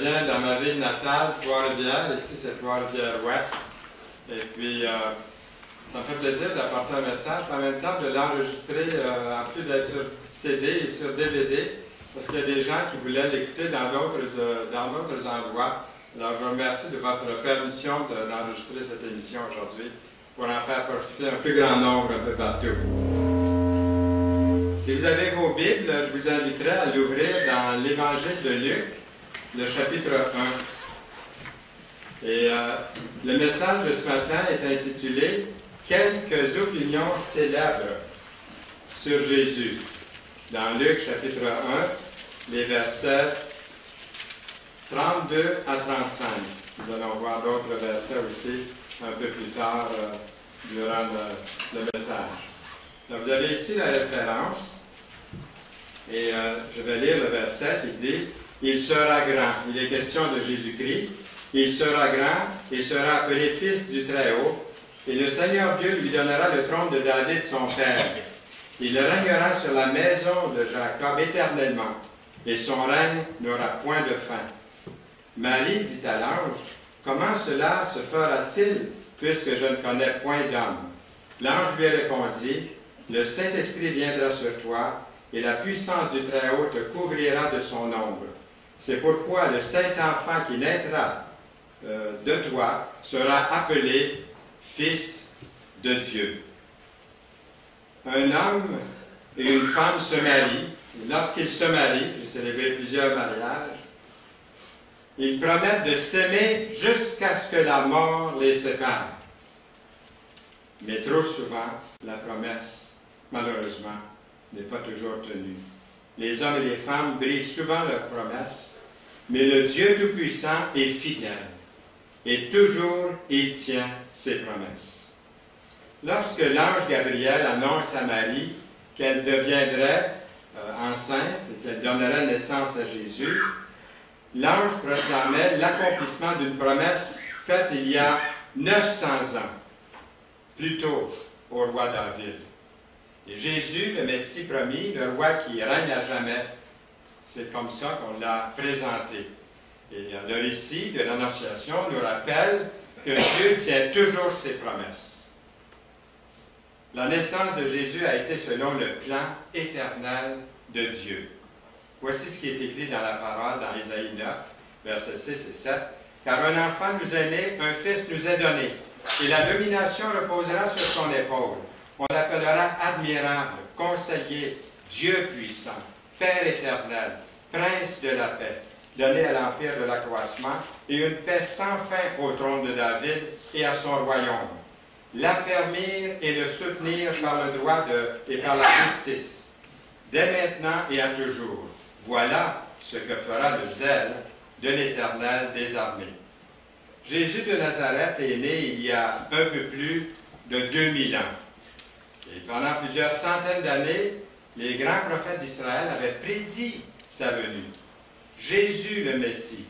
viens dans ma ville natale, Trois-Rivières. Ici, c'est Trois-Rivières-Ouest. Et puis, ça me fait plaisir d'apporter un message, mais en même temps de l'enregistrer, en plus d'être sur CD et sur DVD, parce qu'il y a des gens qui voulaient l'écouter dans d'autres endroits. Alors, je vous remercie de votre permission d'enregistrer cette émission aujourd'hui pour en faire profiter un plus grand nombre un peu partout. Si vous avez vos Bibles, je vous inviterai à l'ouvrir dans l'Évangile de Luc, le chapitre 1. Et le message de ce matin est intitulé « Quelques opinions célèbres sur Jésus ». Dans Luc, chapitre 1, les versets 32 à 35. Nous allons voir d'autres versets aussi un peu plus tard durant le message. Donc, vous avez ici la référence, et je vais lire le verset qui dit « Il sera grand ». Il est question de Jésus-Christ. « Il sera grand et sera appelé Fils du Très-Haut, et le Seigneur Dieu lui donnera le trône de David son père. Il régnera sur la maison de Jacob éternellement, et son règne n'aura point de fin. » Marie dit à l'ange, « Comment cela se fera-t-il, puisque je ne connais point d'homme? » L'ange lui répondit, « Le Saint-Esprit viendra sur toi, et la puissance du Très-Haut te couvrira de son ombre. C'est pourquoi le Saint-Enfant qui naîtra de toi sera appelé Fils de Dieu. » Un homme et une femme se marient. Lorsqu'ils se marient, j'ai célébré plusieurs mariages, ils promettent de s'aimer jusqu'à ce que la mort les sépare. Mais trop souvent, la promesse, malheureusement, n'est pas toujours tenue. Les hommes et les femmes brisent souvent leurs promesses, mais le Dieu Tout-Puissant est fidèle, et toujours il tient ses promesses. Lorsque l'ange Gabriel annonce à Marie qu'elle deviendrait enceinte et qu'elle donnerait naissance à Jésus, l'ange proclamait l'accomplissement d'une promesse faite il y a 900 ans, plus tôt au roi David. Et Jésus, le Messie promis, le roi qui règne à jamais, c'est comme ça qu'on l'a présenté. Et le récit de l'Annonciation nous rappelle que Dieu tient toujours ses promesses. La naissance de Jésus a été selon le plan éternel de Dieu. Voici ce qui est écrit dans la parole, dans Ésaïe 9, versets 6 et 7. « Car un enfant nous est né, un fils nous est donné, et la domination reposera sur son épaule. On l'appellera admirable, conseiller, Dieu puissant, Père éternel, Prince de la paix, donné à l'empire de l'accroissement, et une paix sans fin au trône de David et à son royaume. L'affermir et le soutenir par le droit et par la justice, dès maintenant et à toujours. Voilà ce que fera le zèle de l'Éternel des armées. » Jésus de Nazareth est né il y a un peu plus de 2000 ans. Et pendant plusieurs centaines d'années, les grands prophètes d'Israël avaient prédit sa venue. Jésus le Messie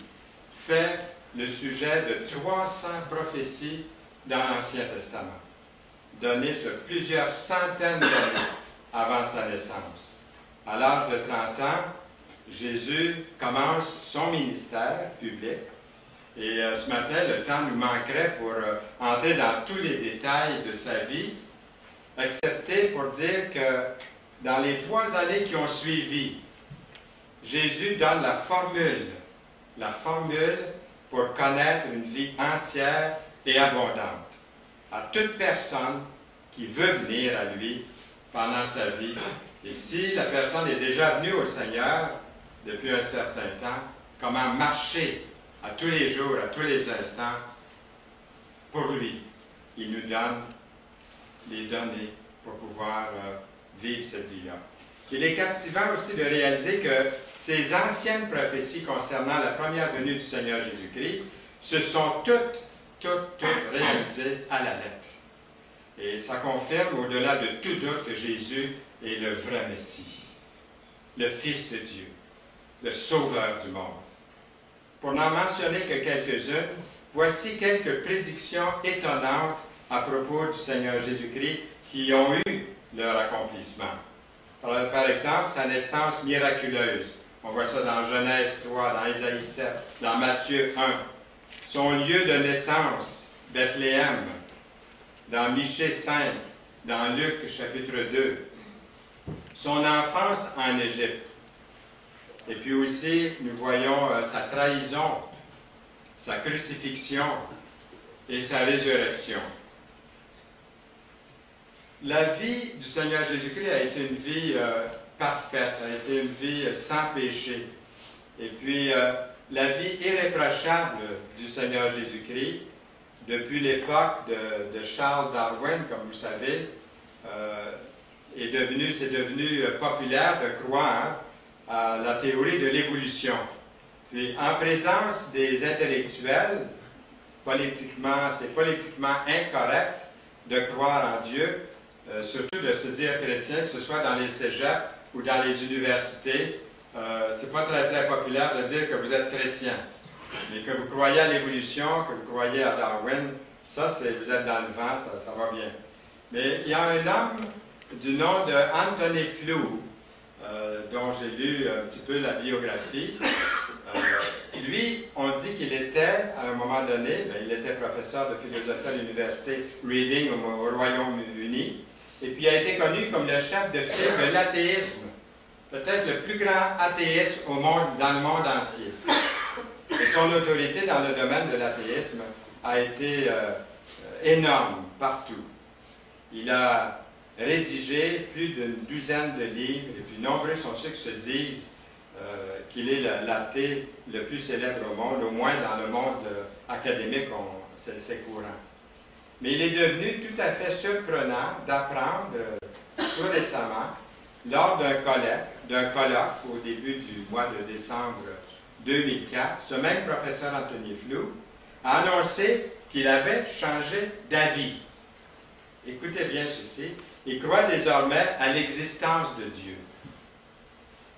fait le sujet de 300 prophéties dans l'Ancien Testament, données sur plusieurs centaines d'années avant sa naissance. À l'âge de 30 ans, Jésus commence son ministère public. Et ce matin, le temps nous manquerait pour entrer dans tous les détails de sa vie, excepté pour dire que dans les 3 années qui ont suivi, Jésus donne la formule pour connaître une vie entière et abondante à toute personne qui veut venir à lui pendant sa vie. Et si la personne est déjà venue au Seigneur depuis un certain temps, comment marcher à tous les jours, à tous les instants, pour lui. Il nous donne les données pour pouvoir vivre cette vie-là. Il est captivant aussi de réaliser que ces anciennes prophéties concernant la première venue du Seigneur Jésus-Christ se sont toutes réalisées à la lettre. Et ça confirme au-delà de tout doute que Jésus est le vrai Messie, le Fils de Dieu, le Sauveur du monde. Pour n'en mentionner que quelques-unes, voici quelques prédictions étonnantes à propos du Seigneur Jésus-Christ qui ont eu leur accomplissement. Par exemple, sa naissance miraculeuse, On voit ça dans Genèse 3, dans Isaïe 7, dans Matthieu 1. Son lieu de naissance, Bethléem, dans Michée 5, dans Luc chapitre 2. Son enfance en Égypte. Et puis aussi, nous voyons sa trahison, sa crucifixion et sa résurrection. La vie du Seigneur Jésus-Christ a été une vie parfaite, a été une vie sans péché. Et puis, la vie irréprochable du Seigneur Jésus-Christ, depuis l'époque de Charles Darwin, comme vous savez, c'est devenu populaire de croire à la théorie de l'évolution. Puis, en présence des intellectuels, c'est politiquement incorrect de croire en Dieu, surtout de se dire chrétien, que ce soit dans les cégeps ou dans les universités. C'est pas très, très populaire de dire que vous êtes chrétien. Mais que vous croyez à l'évolution, que vous croyez à Darwin, ça, vous êtes dans le vent, ça va bien. Mais il y a un homme du nom de Anthony Flew, dont j'ai lu un petit peu la biographie. Lui, on dit qu'il était, à un moment donné, il était professeur de philosophie à l'université Reading au Royaume-Uni, et puis il a été connu comme le chef de file de l'athéisme, peut-être le plus grand athéiste dans le monde entier. Et son autorité dans le domaine de l'athéisme a été énorme partout. Il a rédigé plus d'une douzaine de livres, et puis nombreux sont ceux qui se disent qu'il est l'athée le plus célèbre au monde, au moins dans le monde académique, c'est courant. Mais il est devenu tout à fait surprenant d'apprendre tout récemment, lors d'un colloque au début du mois de décembre 2004, ce même professeur Anthony Flew a annoncé qu'il avait changé d'avis. Écoutez bien ceci, il croit désormais à l'existence de Dieu.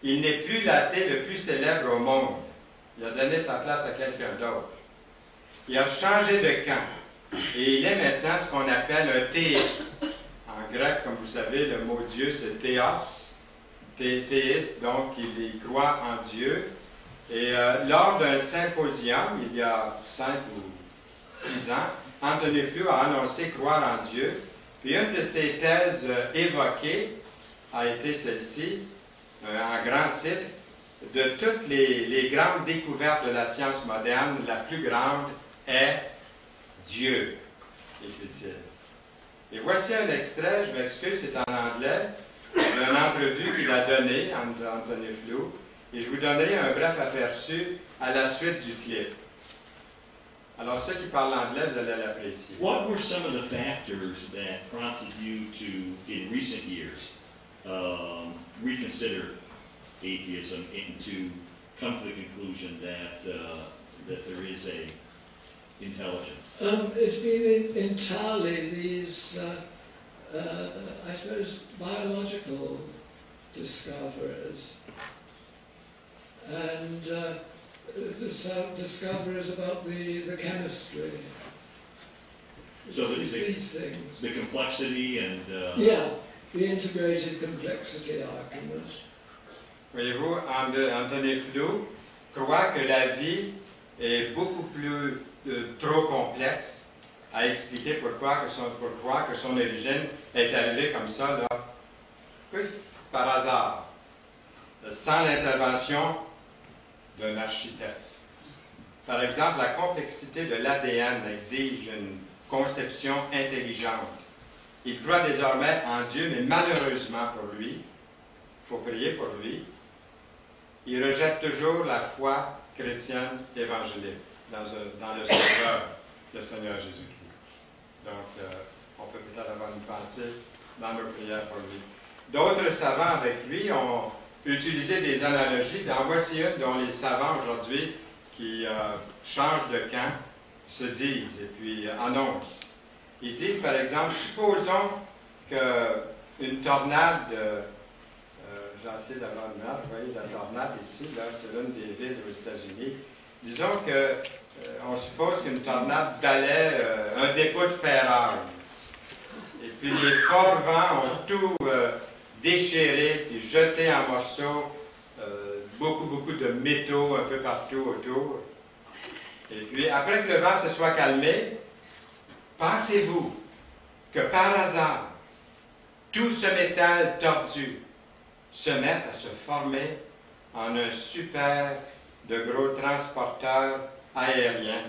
Il n'est plus l'athée le plus célèbre au monde. Il a donné sa place à quelqu'un d'autre. Il a changé de camp. Et il est maintenant ce qu'on appelle un théiste. En grec, comme vous savez, le mot Dieu, c'est théos. Théiste, donc il croit en Dieu. Et lors d'un symposium, il y a 5 ou 6 ans, Anthony Flew a annoncé croire en Dieu. Puis une de ses thèses évoquées a été celle-ci, en grand titre, de toutes les grandes découvertes de la science moderne, la plus grande est Dieu, écrit-il. Et voici un extrait, je m'excuse, c'est en anglais, d'une entrevue qu'il a donnée, Anthony Flew, et je vous donnerai un bref aperçu à la suite du clip. Alors, ceux qui parlent anglais, vous allez l'apprécier. What were some of the factors that prompted you to, in recent years, reconsider atheism and to come to the conclusion that that there is a intelligence? It's been entirely these, I suppose, biological discoveries and discoveries about the chemistry. So these things. The complexity and... yeah, the integrated complexity argument. Voyez-vous, Anthony Flew croit que la vie est beaucoup plus trop complexe à expliquer pour croire que son origine est arrivée comme ça, là, par hasard, sans l'intervention d'un architecte. Par exemple, la complexité de l'ADN exige une conception intelligente. Il croit désormais en Dieu, mais malheureusement pour lui, il faut prier pour lui, il rejette toujours la foi chrétienne évangélique dans le Sauveur, le Seigneur Jésus-Christ. Donc, on peut peut-être avoir une pensée dans nos prières pour lui. D'autres savants avec lui ont utilisé des analogies. En voici une dont les savants aujourd'hui qui changent de camp se disent et puis annoncent. Ils disent, par exemple, supposons qu'une tornade, j'ai essayé d'avoir une map, vous voyez la tornade ici, là, c'est l'une des villes aux États-Unis. Disons on suppose qu'une tornade balaie un dépôt de ferraille. Et puis les forts vents ont tout déchiré, puis jeté en morceaux beaucoup de métaux un peu partout autour. Et puis, après que le vent se soit calmé, pensez-vous que par hasard, tout ce métal tordu se met à se former en un super de gros transporteur aérien,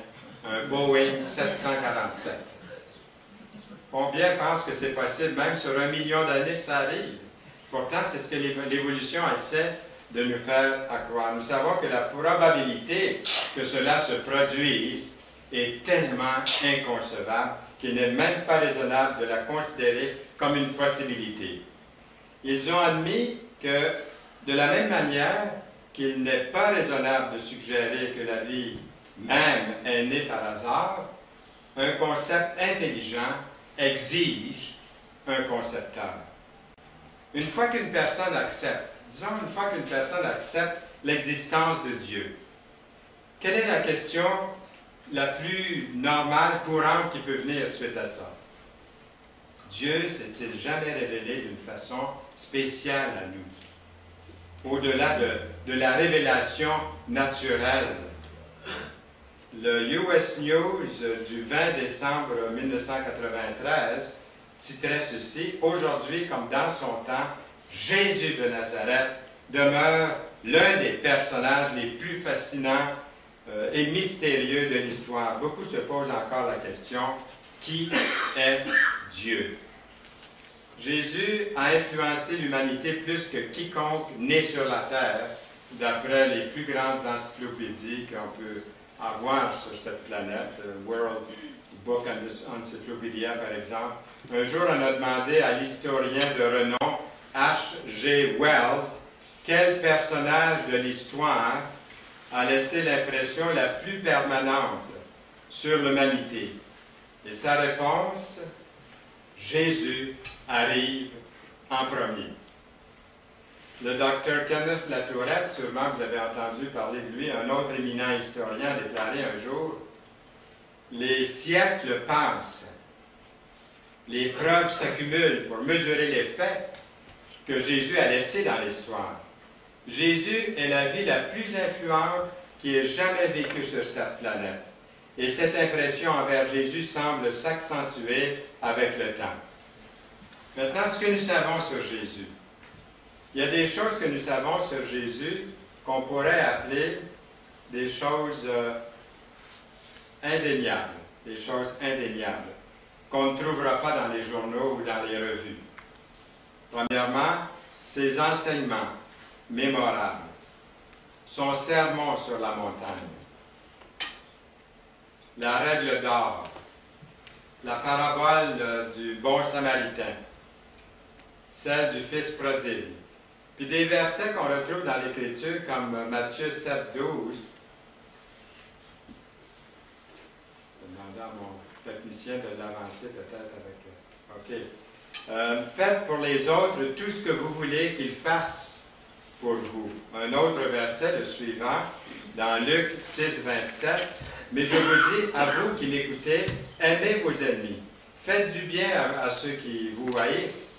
un Boeing 747. Combien pensent que c'est possible, même sur 1 million d'années, que ça arrive? Pourtant, c'est ce que l'évolution essaie de nous faire croire. Nous savons que la probabilité que cela se produise est tellement inconcevable qu'il n'est même pas raisonnable de la considérer comme une possibilité. Ils ont admis que, de la même manière qu'il n'est pas raisonnable de suggérer que la vie même est née par hasard, un concept intelligent exige un concepteur. Une fois qu'une personne accepte, disons une fois qu'une personne accepte l'existence de Dieu, quelle est la question la plus normale, courante qui peut venir suite à ça? Dieu s'est-il jamais révélé d'une façon spéciale à nous? Au-delà de la révélation naturelle. Le US News du 20 décembre 1993 titrait ceci: « Aujourd'hui comme dans son temps, Jésus de Nazareth demeure l'un des personnages les plus fascinants et mystérieux de l'histoire. » Beaucoup se posent encore la question, qui est Dieu? Jésus a influencé l'humanité plus que quiconque né sur la terre, d'après les plus grandes encyclopédies qu'on peut avoir sur cette planète, World Book Encyclopedia par exemple. Un jour, on a demandé à l'historien de renom H.G. Wells quel personnage de l'histoire a laissé l'impression la plus permanente sur l'humanité. Et sa réponse, Jésus arrive en premier. Le docteur Kenneth Latourette, sûrement vous avez entendu parler de lui, un autre éminent historien, a déclaré un jour: « Les siècles passent, les preuves s'accumulent pour mesurer les faits que Jésus a laissés dans l'histoire. Jésus est la vie la plus influente qui ait jamais vécu sur cette planète. Et cette impression envers Jésus semble s'accentuer avec le temps. » Maintenant, ce que nous savons sur Jésus. Il y a des choses que nous savons sur Jésus qu'on pourrait appeler des choses indéniables, qu'on ne trouvera pas dans les journaux ou dans les revues. Premièrement, ses enseignements mémorables, son sermon sur la montagne, la règle d'or, la parabole du bon samaritain, celle du fils prodigue, puis des versets qu'on retrouve dans l'Écriture comme Matthieu 7, 12. Je vais demander à mon technicien de l'avancer peut-être avec... OK. Faites pour les autres tout ce que vous voulez qu'ils fassent pour vous. Un autre verset, le suivant, dans Luc 6, 27. Mais je vous dis, à vous qui m'écoutez, aimez vos ennemis. Faites du bien à ceux qui vous haïssent.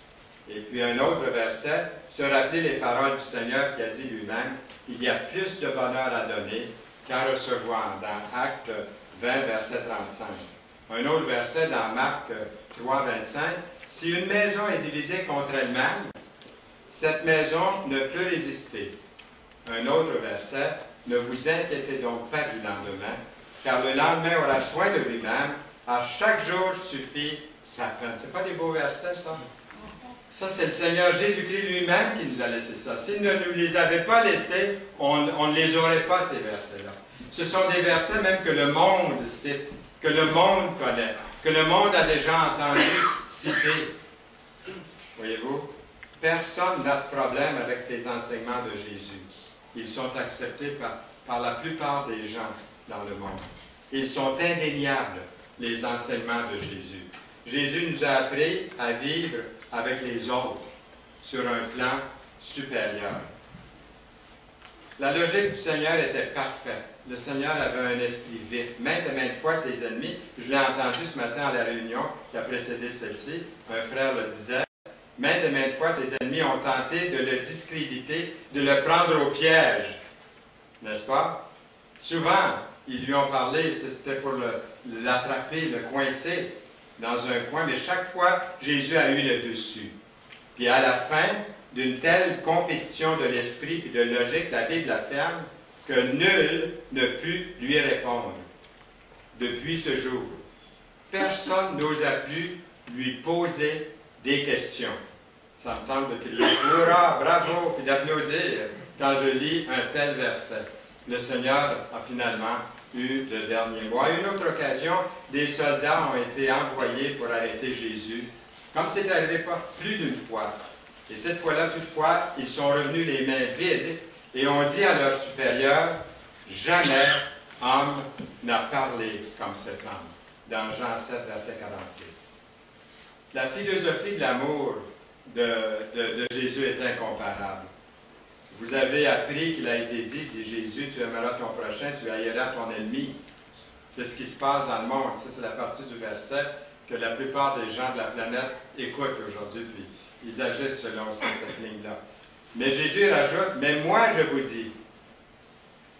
Et puis un autre verset, se rappeler les paroles du Seigneur qui a dit lui-même, il y a plus de bonheur à donner qu'à recevoir, dans Actes 20, verset 35. Un autre verset dans Marc 3, 25, si une maison est divisée contre elle-même, cette maison ne peut résister. Un autre verset, ne vous inquiétez donc pas du lendemain, car le lendemain aura soin de lui-même, à chaque jour suffit sa peine. Ce n'est pas des beaux versets, ça? Ça, c'est le Seigneur Jésus-Christ lui-même qui nous a laissé ça. S'il ne nous les avait pas laissés, on ne les aurait pas, ces versets-là. Ce sont des versets même que le monde cite, que le monde connaît, que le monde a déjà entendu citer. Voyez-vous? Personne n'a de problème avec ces enseignements de Jésus. Ils sont acceptés par la plupart des gens dans le monde. Ils sont indéniables, les enseignements de Jésus. Jésus nous a appris à vivre avec les autres sur un plan supérieur. La logique du Seigneur était parfaite. Le Seigneur avait un esprit vif. Maintes et maintes fois, ses ennemis, je l'ai entendu ce matin à la réunion qui a précédé celle-ci, un frère le disait, maintes et maintes fois, ses ennemis ont tenté de le discréditer, de le prendre au piège. N'est-ce pas? Souvent, ils lui ont parlé, c'était pour l'attraper, le coincer dans un coin, mais chaque fois, Jésus a eu le dessus. Puis à la fin d'une telle compétition de l'esprit et de logique, la Bible affirme que nul ne put lui répondre. Depuis ce jour, personne n'osa plus lui poser des questions. Ça me tente de crier « Hurrah! Bravo! » puis d'applaudir quand je lis un tel verset. Le Seigneur a finalement eu le dernier mot. À une autre occasion, des soldats ont été envoyés pour arrêter Jésus, comme c'est arrivé pas plus d'une fois. Et cette fois-là, toutefois, ils sont revenus les mains vides et ont dit à leur supérieur, « Jamais homme n'a parlé comme cet homme. » Dans Jean 7, verset 46. La philosophie de l'amour de Jésus est incomparable. Vous avez appris qu'il a été dit, dit Jésus, tu aimeras ton prochain, tu haïras ton ennemi. C'est ce qui se passe dans le monde. Ça, c'est la partie du verset que la plupart des gens de la planète écoutent aujourd'hui, puis ils agissent selon cette ligne-là. Mais Jésus rajoute, mais moi je vous dis,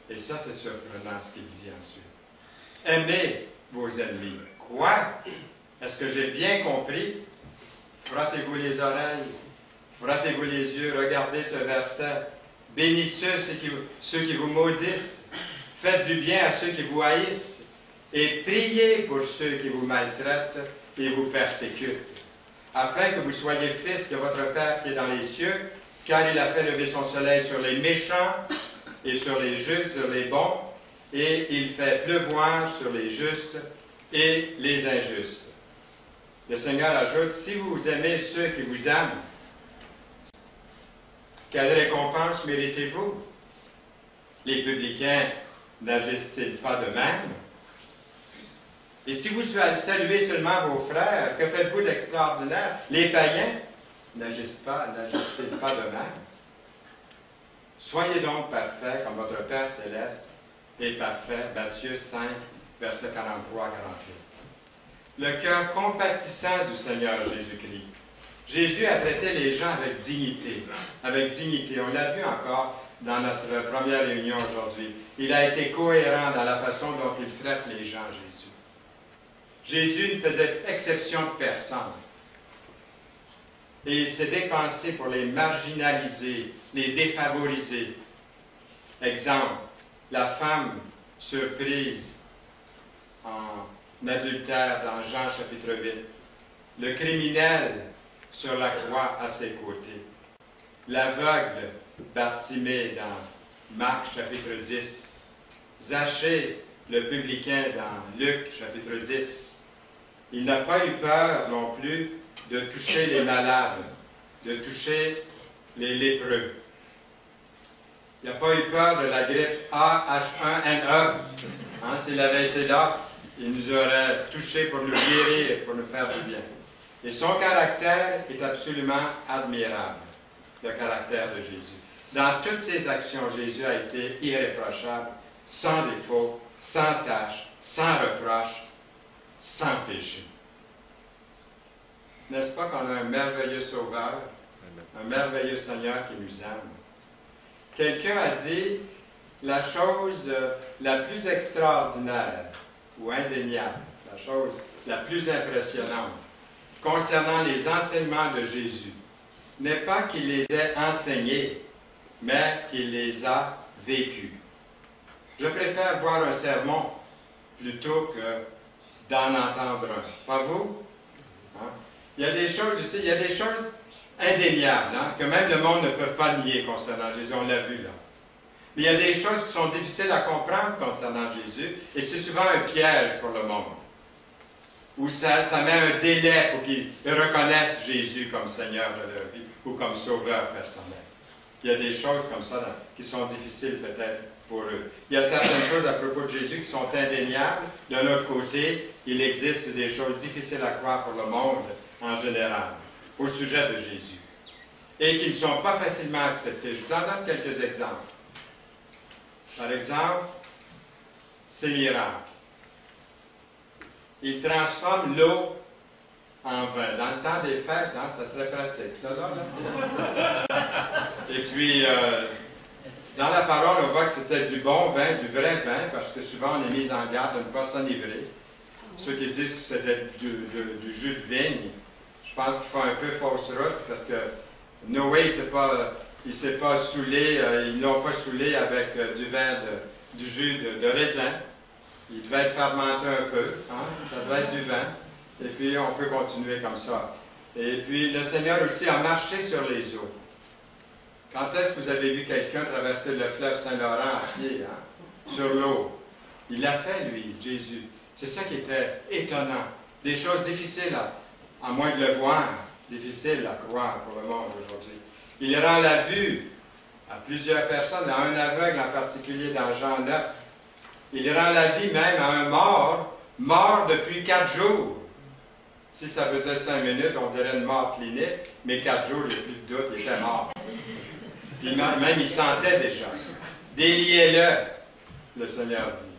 et ça c'est surprenant ce qu'il dit ensuite, aimez vos ennemis. Quoi? Est-ce que j'ai bien compris? Frottez-vous les oreilles, frottez-vous les yeux, regardez ce verset. Bénissez ceux qui vous maudissent, faites du bien à ceux qui vous haïssent, et priez pour ceux qui vous maltraitent et vous persécutent, afin que vous soyez fils de votre Père qui est dans les cieux, car il a fait lever son soleil sur les méchants et sur les justes, sur les bons, et il fait pleuvoir sur les justes et les injustes. Le Seigneur ajoute, si vous aimez ceux qui vous aiment, quelle récompense méritez-vous? Les publicains n'agissent-ils pas de même? Et si vous saluez seulement vos frères, que faites-vous d'extraordinaire? Les païens n'agissent-ils pas de même? Soyez donc parfaits comme votre Père céleste est parfait. Matthieu 5, versets 43 à 48. Le cœur compatissant du Seigneur Jésus-Christ. Jésus a traité les gens avec dignité. Avec dignité. On l'a vu encore dans notre première réunion aujourd'hui. Il a été cohérent dans la façon dont il traite les gens, Jésus. Jésus ne faisait exception de personne. Et il s'est dépensé pour les marginaliser, les défavoriser. Exemple, la femme surprise en adultère dans Jean chapitre 8. Le criminel sur la croix à ses côtés. L'aveugle Bartimée dans Marc chapitre 10. Zachée, le publicain dans Luc chapitre 10. Il n'a pas eu peur non plus de toucher les malades, de toucher les lépreux. Il n'a pas eu peur de la grippe A-H1N1. S'il avait été là, il nous aurait touchés pour nous guérir, pour nous faire du bien. Et son caractère est absolument admirable, le caractère de Jésus. Dans toutes ses actions, Jésus a été irréprochable, sans défaut, sans tache, sans reproche, sans péché. N'est-ce pas qu'on a un merveilleux Sauveur, un merveilleux Seigneur qui nous aime? Quelqu'un a dit, la chose la plus extraordinaire ou indéniable, la chose la plus impressionnante concernant les enseignements de Jésus, n'est pas qu'il les ait enseignés, mais qu'il les a vécus. Je préfère voir un sermon plutôt que d'en entendre un. Pas vous? Il y a des choses aussi, il y a des choses indéniables, que même le monde ne peut pas nier concernant Jésus, on l'a vu là. Mais il y a des choses qui sont difficiles à comprendre concernant Jésus, et c'est souvent un piège pour le monde. Où ça met un délai pour qu'ils reconnaissent Jésus comme Seigneur de leur vie, ou comme Sauveur personnel. Il y a des choses comme ça qui sont difficiles peut-être pour eux. Il y a certaines choses à propos de Jésus qui sont indéniables. D'un autre côté, il existe des choses difficiles à croire pour le monde en général, au sujet de Jésus, et qui ne sont pas facilement acceptés. Je vous en donne quelques exemples. Par exemple, ces miracles. Il transforme l'eau en vin. Dans le temps des fêtes, hein, ça serait pratique, ça, là. Et puis, dans la parole, on voit que c'était du bon vin, du vrai vin, parce que souvent on est mis en garde de ne pas s'enivrer. Ceux qui disent que c'était du jus de vigne, je pense qu'ils font un peu fausse route, parce que Noé, il ne s'est pas saoulé, ils n'ont pas saoulé avec du vin, du jus de raisin. Il devait être fermenté un peu, hein? Ça devait être du vin. Et puis, on peut continuer comme ça. Et puis, le Seigneur aussi a marché sur les eaux. Quand est-ce que vous avez vu quelqu'un traverser le fleuve Saint-Laurent à pied, hein? Sur l'eau? Il l'a fait, lui, Jésus. C'est ça qui était étonnant. Des choses difficiles, à moins de le voir, difficiles à croire pour le monde aujourd'hui. Il rend la vue à plusieurs personnes, à un aveugle en particulier dans Jean 9. Il rend la vie même à un mort depuis 4 jours. Si ça faisait 5 minutes, on dirait une mort clinique, mais 4 jours, il n'y a plus de doute, il était mort. Puis même, il sentait déjà. Déliez-le, le Seigneur dit.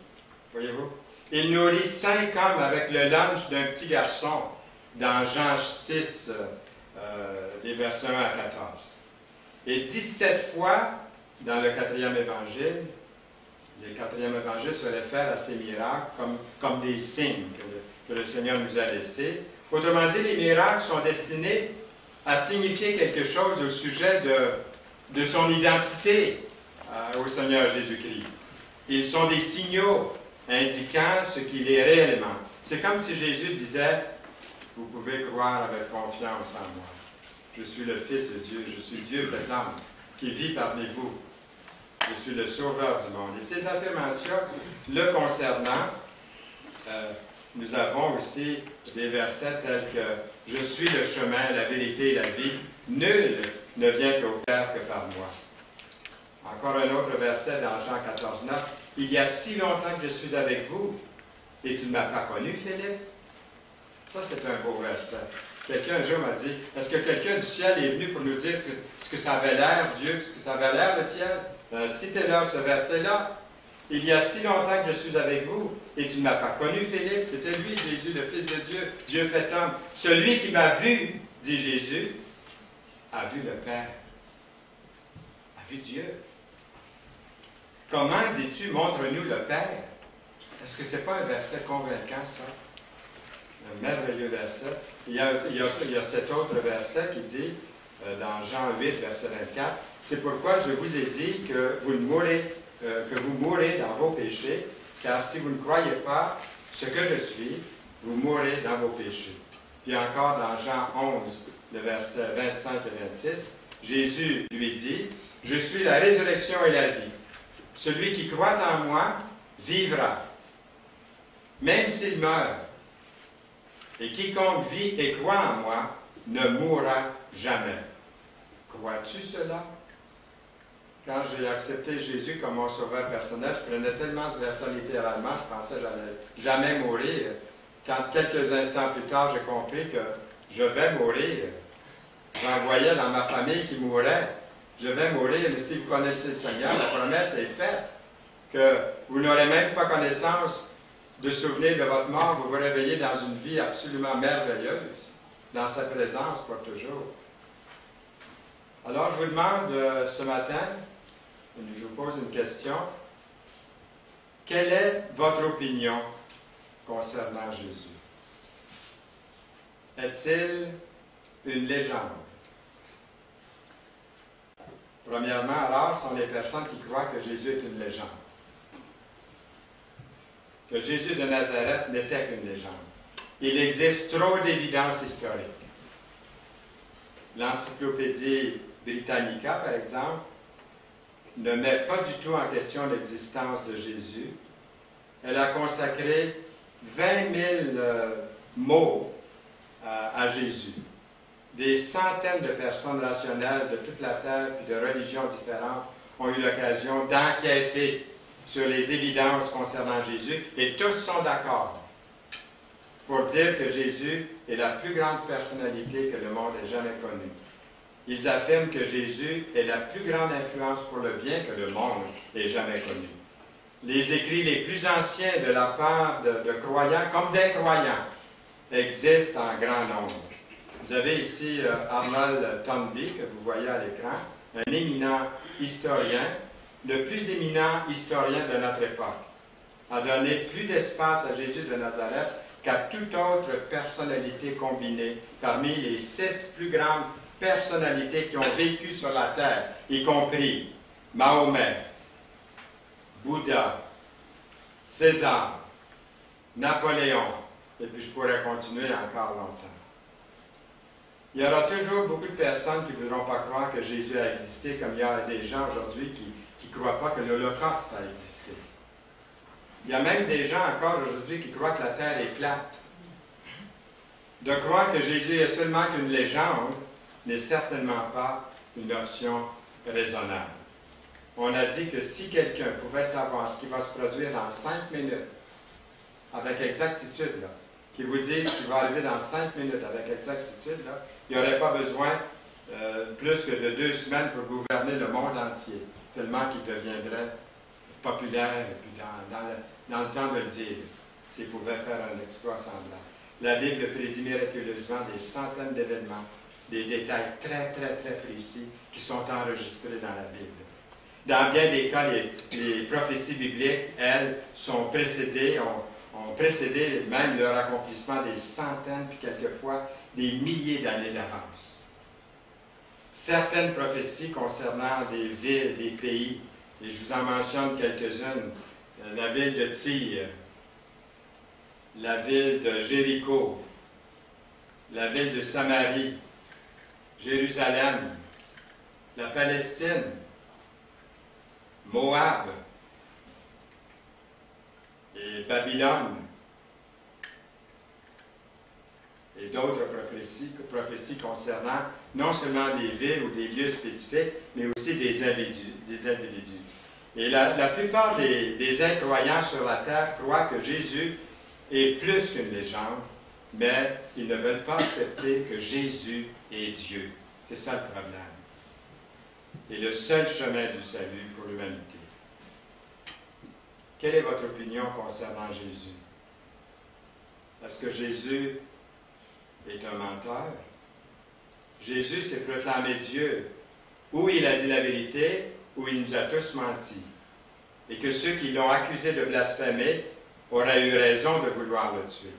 Voyez-vous? Il nourrit 5 hommes avec le lunch d'un petit garçon, dans Jean 6, des versets 1 à 14. Et 17 fois, dans le 4e évangile, le 4e évangile se réfère à ces miracles comme des signes que le Seigneur nous a laissés. Autrement dit, les miracles sont destinés à signifier quelque chose au sujet de son identité au Seigneur Jésus-Christ. Ils sont des signaux indiquant ce qu'il est réellement. C'est comme si Jésus disait, « Vous pouvez croire avec confiance en moi. Je suis le Fils de Dieu, je suis Dieu fait homme, qui vit parmi vous. Je suis le Sauveur du monde. » Et ces affirmations, le concernant, nous avons aussi des versets tels que « Je suis le chemin, la vérité et la vie. Nul ne vient au Père que par moi. » Encore un autre verset dans Jean 14, 9. « Il y a si longtemps que je suis avec vous, et tu ne m'as pas connu, Philippe. » Ça, c'est un beau verset. Quelqu'un un jour m'a dit, est-ce que quelqu'un du ciel est venu pour nous dire ce que ça avait l'air, Dieu, ce que ça avait l'air, le ciel? Citez-leur ce verset-là. Il y a si longtemps que je suis avec vous, et tu ne m'as pas connu, Philippe. C'était lui, Jésus, le Fils de Dieu, Dieu fait homme. Celui qui m'a vu, dit Jésus, a vu le Père, a vu Dieu. Comment dis-tu, montre-nous le Père? Est-ce que ce n'est pas un verset convaincant, ça? Un merveilleux verset. Il y a cet autre verset qui dit, dans Jean 8, verset 24, « C'est pourquoi je vous ai dit que vous mourrez dans vos péchés, car si vous ne croyez pas ce que je suis, vous mourrez dans vos péchés. » Puis encore dans Jean 11, le verset 25 et 26, Jésus lui dit, « Je suis la résurrection et la vie. Celui qui croit en moi vivra, même s'il meurt. Et quiconque vit et croit en moi ne mourra jamais. » Crois-tu cela? Quand j'ai accepté Jésus comme mon sauveur personnel, je prenais tellement ce verset littéralement, je pensais que j'allais jamais mourir. Quand quelques instants plus tard, j'ai compris que je vais mourir, j'en voyais dans ma famille qui mourait. Je vais mourir, mais si vous connaissez le Seigneur, la promesse est faite que vous n'aurez même pas connaissance de souvenir de votre mort, vous vous réveillez dans une vie absolument merveilleuse, dans sa présence pour toujours. Alors, je vous demande ce matin, je vous pose une question. Quelle est votre opinion concernant Jésus? Est-il une légende? Premièrement, rares sont les personnes qui croient que Jésus est une légende. Que Jésus de Nazareth n'était qu'une légende. Il existe trop d'évidences historiques. L'Encyclopédie Britannica, par exemple, ne met pas du tout en question l'existence de Jésus. Elle a consacré 20 000 mots à Jésus. Des centaines de personnes rationnelles de toute la terre et de religions différentes ont eu l'occasion d'enquêter sur les évidences concernant Jésus, et tous sont d'accord pour dire que Jésus est la plus grande personnalité que le monde ait jamais connue. Ils affirment que Jésus est la plus grande influence pour le bien que le monde ait jamais connue. Les écrits les plus anciens de la part de croyants comme d'incroyants existent en grand nombre. Vous avez ici Arnold Toynbee, que vous voyez à l'écran, un éminent historien, le plus éminent historien de notre époque, a donné plus d'espace à Jésus de Nazareth qu'à toute autre personnalité combinée parmi les 6 plus grandes personnalités qui ont vécu sur la terre, y compris Mahomet, Bouddha, César, Napoléon, et puis je pourrais continuer encore longtemps. Il y aura toujours beaucoup de personnes qui ne voudront pas croire que Jésus a existé, comme il y a des gens aujourd'hui qui ne croient pas que l'Holocauste a existé. Il y a même des gens encore aujourd'hui qui croient que la terre est plate. De croire que Jésus est seulement qu'une légende n'est certainement pas une option raisonnable. On a dit que si quelqu'un pouvait savoir ce qui va se produire dans 5 minutes, avec exactitude, là, qui vous disent ce qui va arriver dans 5 minutes avec exactitude, là, il n'y aurait pas besoin plus que de 2 semaines pour gouverner le monde entier, tellement qu'il deviendrait populaire, et puis dans le temps de le dire, s'il pouvait faire un exploit semblable. La Bible prédit miraculeusement des centaines d'événements, des détails très, très, très précis qui sont enregistrés dans la Bible. Dans bien des cas, les prophéties bibliques, elles, sont précédées, ont précédé même leur accomplissement des centaines, puis quelquefois des milliers d'années d'avance. Certaines prophéties concernant des villes, des pays, et je vous en mentionne quelques-unes, la ville de Tyr, la ville de Jéricho, la ville de Samarie, Jérusalem, la Palestine, Moab et Babylone, et d'autres prophéties concernant non seulement des villes ou des lieux spécifiques, mais aussi des individus. Et la plupart des incroyants sur la terre croient que Jésus est plus qu'une légende, mais ils ne veulent pas accepter que Jésus est Dieu. C'est ça le problème. Et le seul chemin du salut pour l'humanité. Quelle est votre opinion concernant Jésus? Est-ce que Jésus est un menteur? Jésus s'est proclamé Dieu. Ou il a dit la vérité, ou il nous a tous menti. Et que ceux qui l'ont accusé de blasphémer auraient eu raison de vouloir le tuer.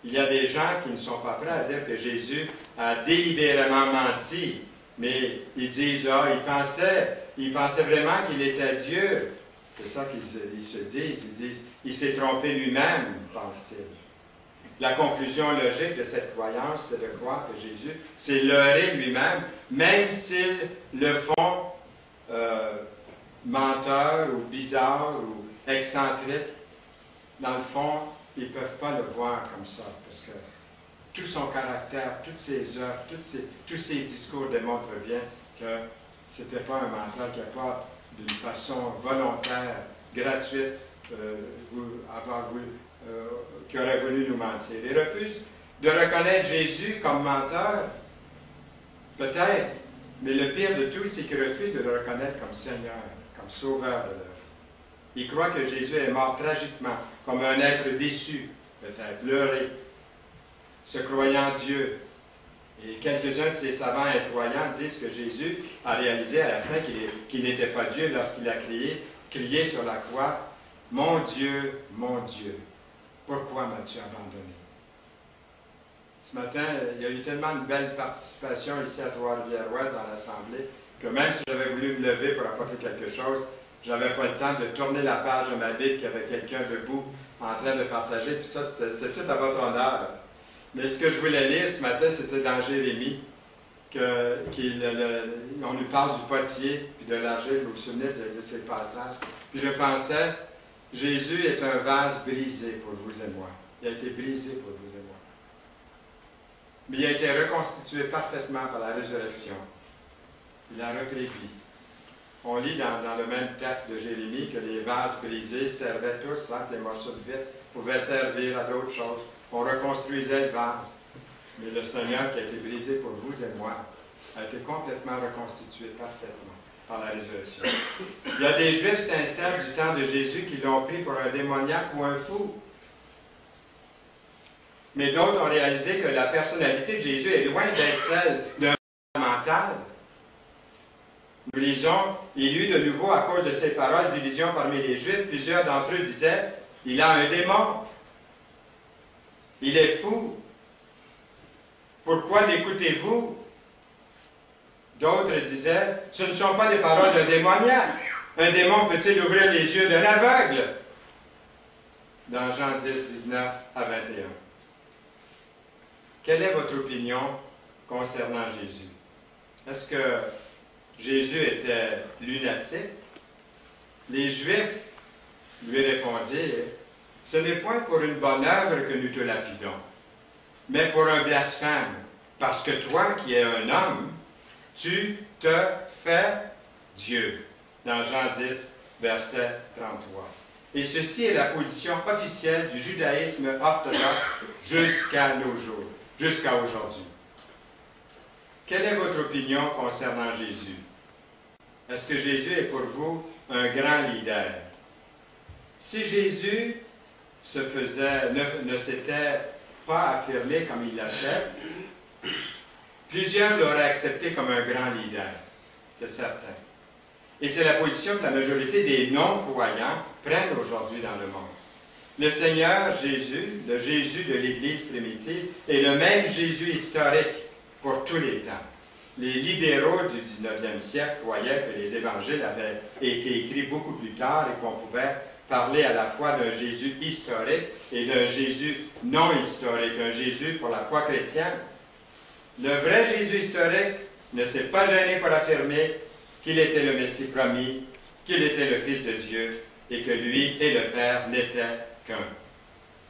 Il y a des gens qui ne sont pas prêts à dire que Jésus a délibérément menti, mais ils disent, il pensait vraiment qu'il était Dieu. C'est ça qu'ils se disent. Ils disent, il s'est trompé lui-même, pense-t-il. La conclusion logique de cette croyance, c'est de croire que Jésus s'est leurré lui-même, même s'ils le font menteur ou bizarre ou excentrique. Dans le fond, ils ne peuvent pas le voir comme ça, parce que tout son caractère, toutes ses œuvres, tous ses discours démontrent bien que ce n'était pas un menteur qui n'a pas, d'une façon volontaire, gratuite, qui aurait voulu nous mentir. Il refuse de reconnaître Jésus comme menteur, peut-être, mais le pire de tout, c'est qu'il refuse de le reconnaître comme Seigneur, comme Sauveur de leur vie. Il croit que Jésus est mort tragiquement, comme un être déçu, peut-être, leurré, se croyant Dieu. Et quelques-uns de ces savants incroyants disent que Jésus a réalisé à la fin qu'il n'était pas Dieu lorsqu'il a crié sur la croix, « Mon Dieu, pourquoi m'as-tu abandonné? » Ce matin, il y a eu tellement de belle participation ici à Trois-Rivières-Ouest dans l'Assemblée que même si j'avais voulu me lever pour apporter quelque chose, je n'avais pas le temps de tourner la page de ma Bible qu'il y avait quelqu'un debout en train de partager, puis ça, c'est tout à votre honneur. Mais ce que je voulais lire ce matin, c'était dans Jérémie, on nous parle du potier puis de l'argile, vous vous souvenez de ces passages. Puis je pensais, Jésus est un vase brisé pour vous et moi. Il a été brisé pour vous et moi. Mais il a été reconstitué parfaitement par la résurrection. Il a repris vie. On lit dans le même texte de Jérémie que les vases brisés servaient tous, que les morceaux de vitre pouvaient servir à d'autres choses. On reconstruisait le vase. Mais le Seigneur qui a été brisé pour vous et moi a été complètement reconstitué parfaitement par la résurrection. Il y a des Juifs sincères du temps de Jésus qui l'ont pris pour un démoniaque ou un fou. Mais d'autres ont réalisé que la personnalité de Jésus est loin d'être celle d'un mental. Nous lisons, il y eut de nouveau, à cause de ces paroles, division parmi les Juifs. Plusieurs d'entre eux disaient, il a un démon. Il est fou. Pourquoi l'écoutez-vous? D'autres disaient, ce ne sont pas des paroles d'un démoniaque. Un démon peut-il ouvrir les yeux d'un aveugle? Dans Jean 10, 19 à 21. Quelle est votre opinion concernant Jésus? Est-ce que Jésus était lunatique? Les Juifs lui répondirent, ce n'est point pour une bonne œuvre que nous te lapidons, mais pour un blasphème, parce que toi qui es un homme, tu te fais Dieu. Dans Jean 10, verset 33. Et ceci est la position officielle du judaïsme orthodoxe jusqu'à nos jours, jusqu'à aujourd'hui. Quelle est votre opinion concernant Jésus? Est-ce que Jésus est pour vous un grand leader? Si Jésus ne s'était pas affirmé comme il l'a fait, plusieurs l'auraient accepté comme un grand leader, c'est certain. Et c'est la position que la majorité des non-croyants prennent aujourd'hui dans le monde. Le Seigneur Jésus, le Jésus de l'Église primitive, est le même Jésus historique pour tous les temps. Les libéraux du 19e siècle croyaient que les évangiles avaient été écrits beaucoup plus tard et qu'on pouvait parler à la fois d'un Jésus historique et d'un Jésus non historique, un Jésus pour la foi chrétienne. Le vrai Jésus historique ne s'est pas gêné pour affirmer qu'il était le Messie promis, qu'il était le Fils de Dieu et que lui et le Père n'étaient qu'un.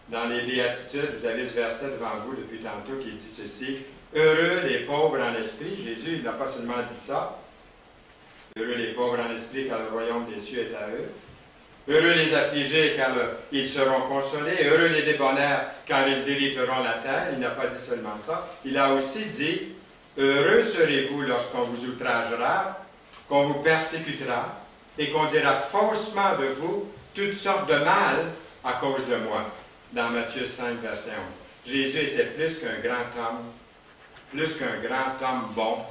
Dans les Béatitudes, vous avez ce verset devant vous depuis tantôt qui dit ceci, « Heureux les pauvres en esprit », Jésus n'a pas seulement dit ça, « Heureux les pauvres en esprit car le royaume des cieux est à eux ». Heureux les affligés, car ils seront consolés. Heureux les débonnaires, car ils hériteront la terre. Il n'a pas dit seulement ça. Il a aussi dit, heureux serez-vous lorsqu'on vous outragera, qu'on vous persécutera, et qu'on dira faussement de vous toutes sortes de mal à cause de moi. Dans Matthieu 5, verset 11. Jésus était plus qu'un grand homme bon.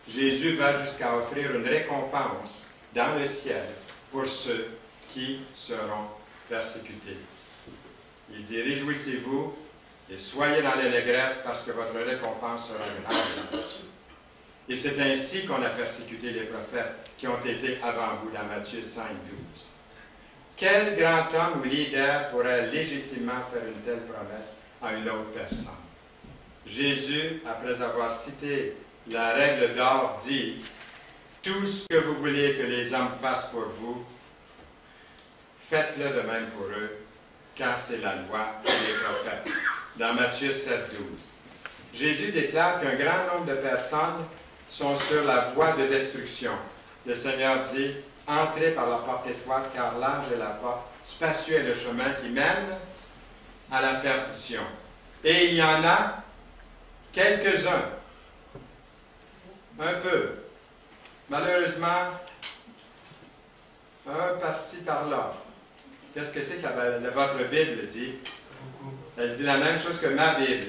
Jésus va jusqu'à offrir une récompense dans le ciel pour ceux qui seront persécutés. Il dit, réjouissez-vous et soyez dans l'allégresse parce que votre récompense sera grande dans les cieux. Et c'est ainsi qu'on a persécuté les prophètes qui ont été avant vous, dans Matthieu 5, 12. Quel grand homme ou leader pourrait légitimement faire une telle promesse à une autre personne? Jésus, après avoir cité la règle d'or, dit, tout ce que vous voulez que les hommes fassent pour vous, faites-le de même pour eux, car c'est la loi et les prophètes. Dans Matthieu 7, 12. Jésus déclare qu'un grand nombre de personnes sont sur la voie de destruction. Le Seigneur dit, entrez par la porte étroite, car large est la porte, spacieux est le chemin qui mène à la perdition. Et il y en a quelques-uns, un peu, malheureusement, un par-ci, par-là. Qu'est-ce que c'est que votre Bible dit? Elle dit la même chose que ma Bible.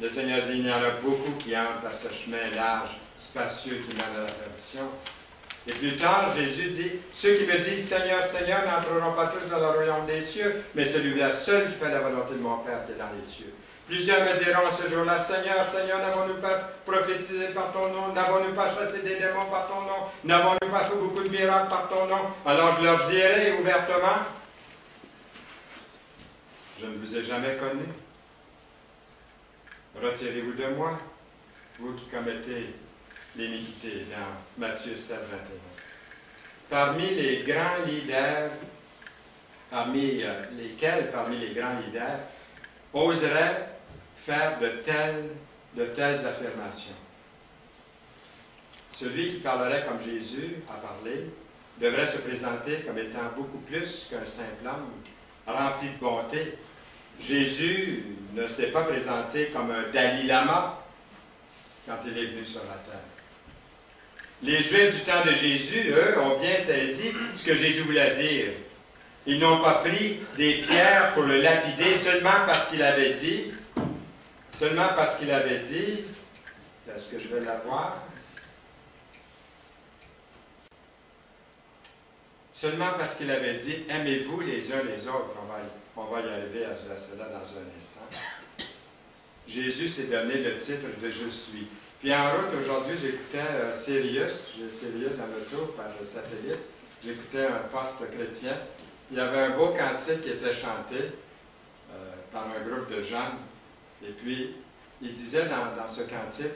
Le Seigneur dit, il y en a beaucoup qui entrent par ce chemin large, spacieux qui mène à la perdition. Et plus tard, Jésus dit, ceux qui me disent Seigneur, Seigneur n'entreront pas tous dans le royaume des cieux, mais celui-là seul qui fait la volonté de mon Père qui est dans les cieux. Plusieurs me diront ce jour-là, Seigneur, Seigneur, n'avons-nous pas prophétisé par ton nom? N'avons-nous pas chassé des démons par ton nom? N'avons-nous pas fait beaucoup de miracles par ton nom? Alors je leur dirai ouvertement, je ne vous ai jamais connu. Retirez-vous de moi, vous qui commettez l'iniquité, dans Matthieu 7, 21. Parmi les grands leaders, parmi les grands leaders oseraient faire de telles affirmations? Celui qui parlerait comme Jésus a parlé devrait se présenter comme étant beaucoup plus qu'un simple homme, rempli de bonté. Jésus ne s'est pas présenté comme un Dalai Lama quand il est venu sur la terre. Les Juifs du temps de Jésus, eux, ont bien saisi ce que Jésus voulait dire. Ils n'ont pas pris des pierres pour le lapider seulement parce qu'il avait dit Seulement parce qu'il avait dit, est-ce que je vais l'avoir? Seulement parce qu'il avait dit, aimez-vous les uns les autres. On va y arriver à ce verset-là dans un instant. Jésus s'est donné le titre de Je suis. Puis en route, aujourd'hui, j'écoutais Sirius, j'ai Sirius dans l'auto par le satellite, j'écoutais un poste chrétien. Il y avait un beau cantique qui était chanté par un groupe de jeunes. Et puis, il disait dans ce cantique,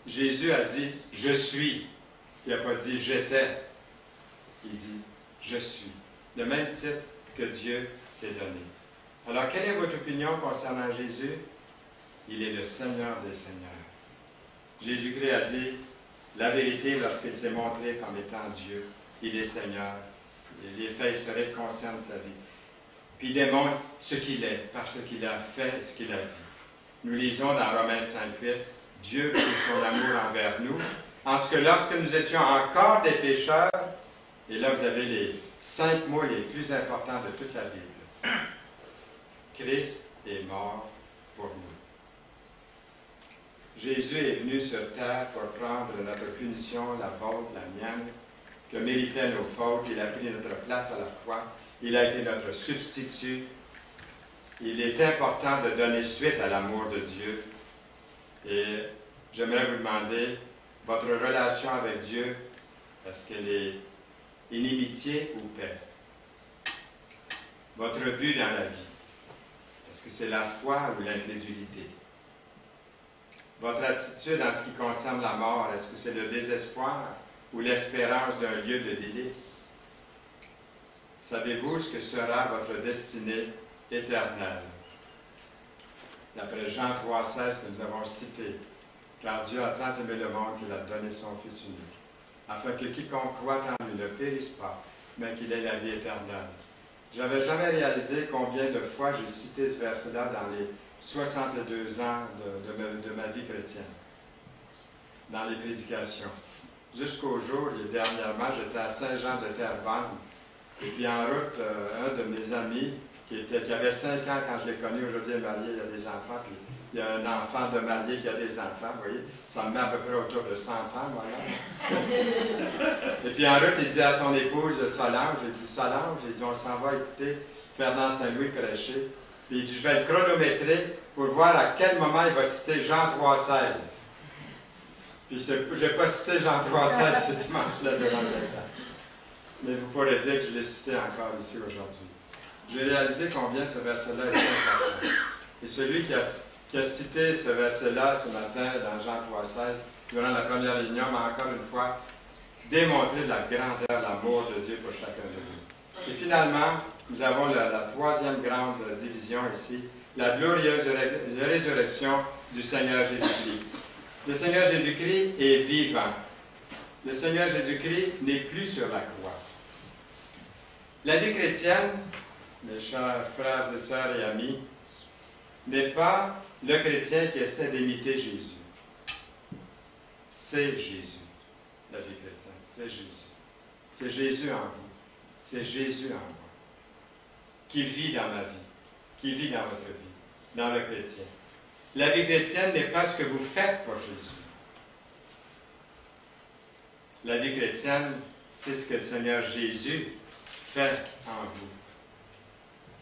Jésus a dit « Je suis ». Il n'a pas dit « J'étais ». Il dit « Je suis ». Le même titre que Dieu s'est donné. Alors, quelle est votre opinion concernant Jésus? Il est le Seigneur des Seigneurs. Jésus-Christ a dit la vérité lorsqu'il s'est montré comme étant Dieu. Il est Seigneur. Et les faits historiques concernent sa vie. Puis il démontre ce qu'il est, par ce qu'il a fait et ce qu'il a dit. Nous lisons dans Romains 5:8, Dieu prouve son amour envers nous, en ce que lorsque nous étions encore des pécheurs, et là vous avez les 5 mots les plus importants de toute la Bible. Christ est mort pour nous. Jésus est venu sur terre pour prendre notre punition, la vôtre, la mienne, que méritaient nos fautes. Il a pris notre place à la croix. Il a été notre substitut. Il est important de donner suite à l'amour de Dieu. Et j'aimerais vous demander, votre relation avec Dieu, est-ce qu'elle est inimitié ou paix? Votre but dans la vie, est-ce que c'est la foi ou l'incrédulité? Votre attitude en ce qui concerne la mort, est-ce que c'est le désespoir ou l'espérance d'un lieu de délice? Savez-vous ce que sera votre destinée éternelle? D'après Jean 3,16 que nous avons cité, car Dieu a tant aimé le monde qu'il a donné son Fils unique, afin que quiconque croit en lui ne périsse pas, mais qu'il ait la vie éternelle. Je n'avais jamais réalisé combien de fois j'ai cité ce verset-là dans les 62 ans de ma vie chrétienne, dans les prédications. Jusqu'au jour, dernièrement, j'étais à Saint-Jean-de-Terrebonne, et puis en route, un de mes amis, qui avait 5 ans quand je l'ai connu, aujourd'hui il est marié, il a des enfants, puis il y a un enfant de marié qui a des enfants, vous voyez, ça me met à peu près autour de 100 ans, voilà. Et puis en route, il dit à son épouse Solange, j'ai dit, Solange, j'ai dit, on s'en va écouter Fernand Saint-Louis prêcher. Puis il dit, je vais le chronométrer pour voir à quel moment il va citer Jean 3,16. Puis je n'ai pas cité Jean 3,16 ce dimanche-là devant le message. Mais vous pourrez dire que je l'ai cité encore ici aujourd'hui. J'ai réalisé combien ce verset-là est important. Et celui qui a cité ce verset-là ce matin dans Jean 3,16, durant la première réunion, m'a encore une fois démontré la grandeur, l'amour de Dieu pour chacun de nous. Et finalement, nous avons la troisième grande division ici, la glorieuse résurrection du Seigneur Jésus-Christ. Le Seigneur Jésus-Christ est vivant. Le Seigneur Jésus-Christ n'est plus sur la croix. La vie chrétienne, mes chers frères et sœurs et amis, n'est pas le chrétien qui essaie d'imiter Jésus. C'est Jésus, la vie chrétienne. C'est Jésus. C'est Jésus en vous. C'est Jésus en moi. Qui vit dans ma vie. Qui vit dans votre vie. Dans le chrétien. La vie chrétienne n'est pas ce que vous faites pour Jésus. La vie chrétienne, c'est ce que le Seigneur Jésus fait en vous.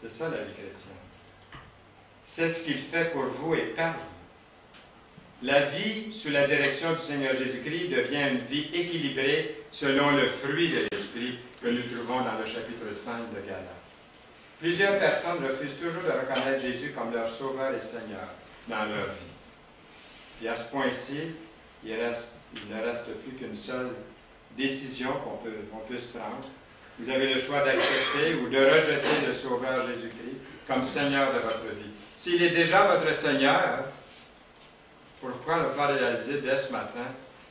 C'est ça la vie chrétienne. C'est ce qu'il fait pour vous et par vous. La vie sous la direction du Seigneur Jésus-Christ devient une vie équilibrée selon le fruit de l'Esprit que nous trouvons dans le chapitre 5 de Galates. Plusieurs personnes refusent toujours de reconnaître Jésus comme leur Sauveur et Seigneur dans leur vie. Et à ce point-ci, il ne reste plus qu'une seule décision qu'on puisse prendre. Vous avez le choix d'accepter ou de rejeter le Sauveur Jésus-Christ comme Seigneur de votre vie. S'il est déjà votre Seigneur, pourquoi ne pas réaliser dès ce matin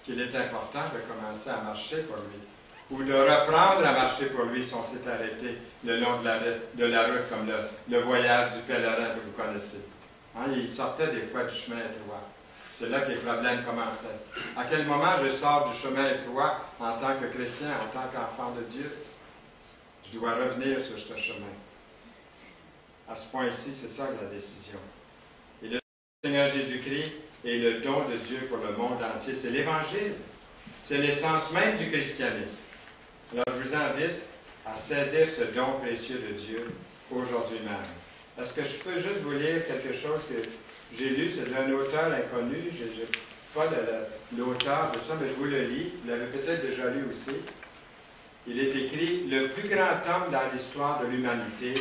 qu'il est important de commencer à marcher pour lui, ou de reprendre à marcher pour lui si on s'est arrêté le long de la route, comme le voyage du pèlerin que vous connaissez. Hein, il sortait des fois du chemin étroit. C'est là que les problèmes commençaient. À quel moment je sors du chemin étroit en tant que chrétien, en tant qu'enfant de Dieu? Je dois revenir sur ce chemin. À ce point-ci, c'est ça la décision. Seigneur Jésus-Christ est le don de Dieu pour le monde entier. C'est l'Évangile. C'est l'essence même du christianisme. Alors, je vous invite à saisir ce don précieux de Dieu aujourd'hui même. Est-ce que je peux juste vous lire quelque chose que j'ai lu? C'est d'un auteur inconnu. Je n'ai pas l'auteur de ça, mais je vous le lis. Vous l'avez peut-être déjà lu aussi. Il est écrit « Le plus grand homme dans l'histoire de l'humanité,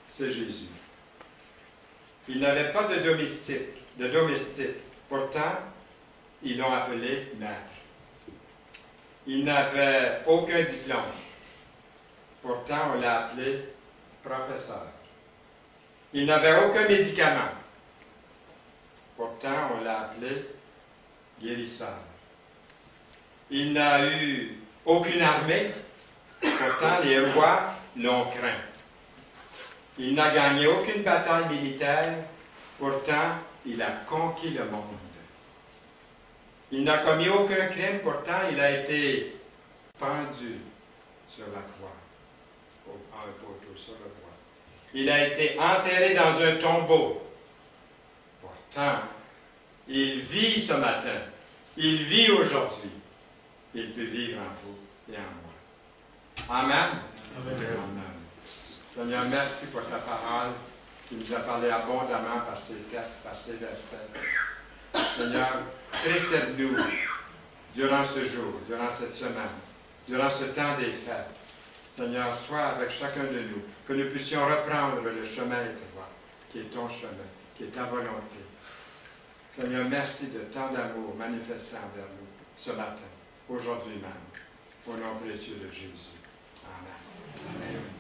c'est Jésus. Il n'avait pas de domestique. Pourtant, ils l'ont appelé maître. Il n'avait aucun diplôme. Pourtant, on l'a appelé professeur. Il n'avait aucun médicament. Pourtant, on l'a appelé guérisseur. Il n'a eu aucune armée. Pourtant, les rois l'ont craint. Il n'a gagné aucune bataille militaire. Pourtant, il a conquis le monde. Il n'a commis aucun crime. Pourtant, il a été pendu sur la croix. Un poteau sur le bois. Il a été enterré dans un tombeau. Pourtant, il vit ce matin. Il vit aujourd'hui. Il peut vivre en vous et en moi. Amen. Amen. Amen. Seigneur, merci pour ta parole qui nous a parlé abondamment par ces textes, par ces versets. Seigneur, précède-nous durant ce jour, durant cette semaine, durant ce temps des fêtes. Seigneur, sois avec chacun de nous, que nous puissions reprendre le chemin étroit, qui est ton chemin, qui est ta volonté. Seigneur, merci de tant d'amour manifesté envers nous ce matin, aujourd'hui même, au nom précieux de Jésus. Amen. Amen.